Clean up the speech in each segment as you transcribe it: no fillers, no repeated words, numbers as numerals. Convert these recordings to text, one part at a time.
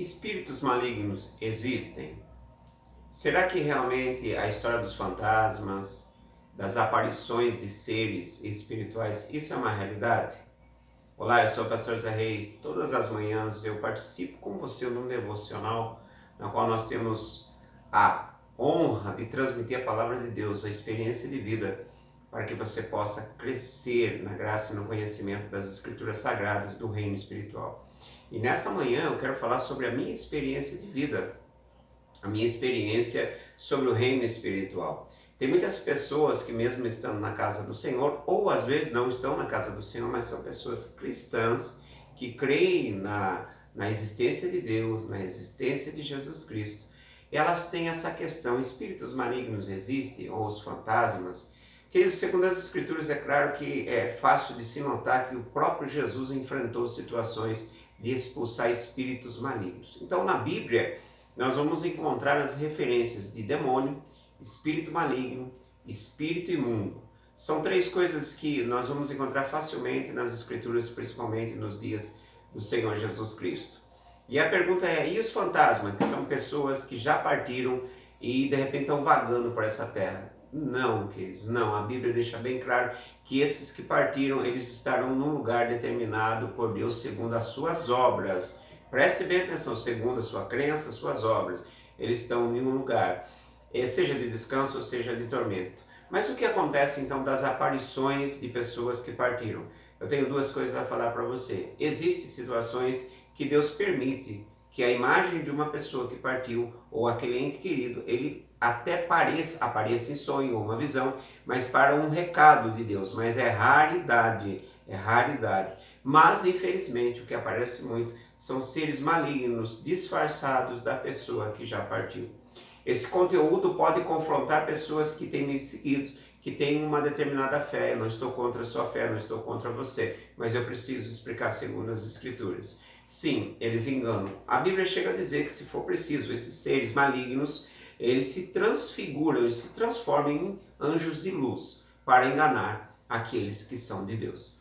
Espíritos malignos existem? Será que realmente a história dos fantasmas, das aparições de seres espirituais, isso é uma realidade? Olá, eu sou o pastor Zé Reis. Todas as manhãs eu participo com você num devocional, na qual nós temos a honra de transmitir a palavra de Deus, a experiência de vida, para que você possa crescer na graça e no conhecimento das Escrituras Sagradas do reino espiritual. E nessa manhã eu quero falar sobre a minha experiência de vida, a minha experiência sobre o reino espiritual. Tem muitas pessoas que mesmo estando na casa do Senhor, ou às vezes não estão na casa do Senhor, mas são pessoas cristãs que creem na existência de Deus, na existência de Jesus Cristo. Elas têm essa questão: espíritos malignos existem, ou os fantasmas? Que segundo as Escrituras é claro que é fácil de se notar que o próprio Jesus enfrentou situações de expulsar espíritos malignos. Então na Bíblia nós vamos encontrar as referências de demônio, espírito maligno, espírito imundo. São três coisas que nós vamos encontrar facilmente nas Escrituras, principalmente nos dias do Senhor Jesus Cristo. E a pergunta é: e os fantasmas, que são pessoas que já partiram e de repente estão vagando por essa terra? Não, queridos, não. A Bíblia deixa bem claro que esses que partiram, eles estarão num lugar determinado por Deus segundo as suas obras. Preste bem atenção: segundo a sua crença, suas obras. Eles estão em um lugar, seja de descanso ou seja de tormento. Mas o que acontece então das aparições de pessoas que partiram? Eu tenho duas coisas a falar para você. Existem situações que Deus permite que a imagem de uma pessoa que partiu, ou aquele ente querido, ele até apareça em sonho ou uma visão, mas para um recado de Deus. Mas é raridade, é raridade. Mas, infelizmente, o que aparece muito são seres malignos disfarçados da pessoa que já partiu. Esse conteúdo pode confrontar pessoas que têm me seguido, que têm uma determinada fé. Eu não estou contra a sua fé, não estou contra você, mas eu preciso explicar segundo as Escrituras. Sim, eles enganam. A Bíblia chega a dizer que, se for preciso, esses seres malignos, eles se transfiguram, eles se transformam em anjos de luz para enganar aqueles que são de Deus.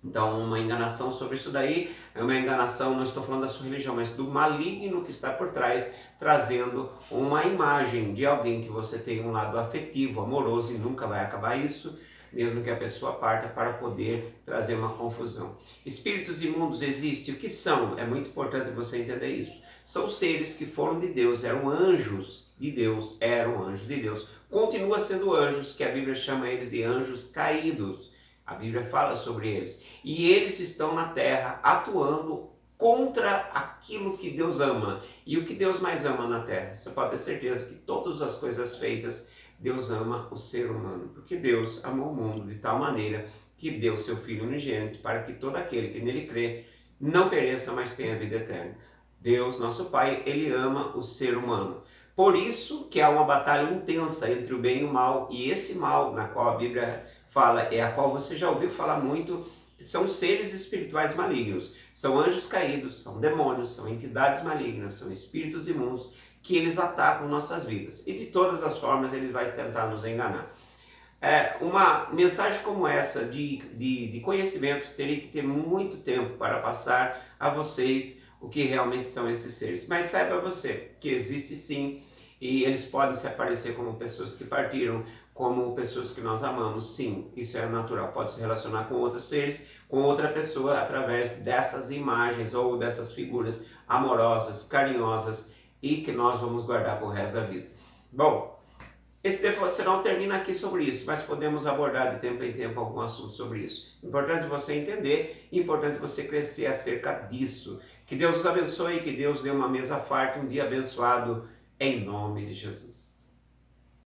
Então, uma enganação sobre isso daí é uma enganação, não estou falando da sua religião, mas do maligno que está por trás, trazendo uma imagem de alguém que você tem um lado afetivo, amoroso, e nunca vai acabar isso, mesmo que a pessoa parta, para poder trazer uma confusão. Espíritos imundos existem? O que são? É muito importante você entender isso. São seres que foram de Deus, eram anjos de Deus, continua sendo anjos, que a Bíblia chama eles de anjos caídos. A Bíblia fala sobre eles. E eles estão na terra atuando contra aquilo que Deus ama. E o que Deus mais ama na terra? Você pode ter certeza que todas as coisas feitas, Deus ama o ser humano. Porque Deus amou o mundo de tal maneira que deu seu Filho unigênito para que todo aquele que nele crê não pereça, mas tenha vida eterna. Deus, nosso Pai, Ele ama o ser humano. Por isso que há uma batalha intensa entre o bem e o mal. E esse mal, na qual a Bíblia fala, é a qual você já ouviu falar muito, são seres espirituais malignos, são anjos caídos, são demônios, são entidades malignas, são espíritos imundos que eles atacam nossas vidas. E de todas as formas ele vai tentar nos enganar. Uma mensagem como essa de conhecimento teria que ter muito tempo para passar a vocês o que realmente são esses seres. Mas saiba você que existe sim, e eles podem se aparecer como pessoas que partiram, como pessoas que nós amamos. Sim, isso é natural. Pode se relacionar com outros seres, com outra pessoa, através dessas imagens ou dessas figuras amorosas, carinhosas, e que nós vamos guardar para o resto da vida. Bom, esse devocional termina aqui sobre isso, mas podemos abordar de tempo em tempo algum assunto sobre isso. Importante você entender, importante você crescer acerca disso. Que Deus os abençoe, que Deus dê uma mesa farta, um dia abençoado, em nome de Jesus.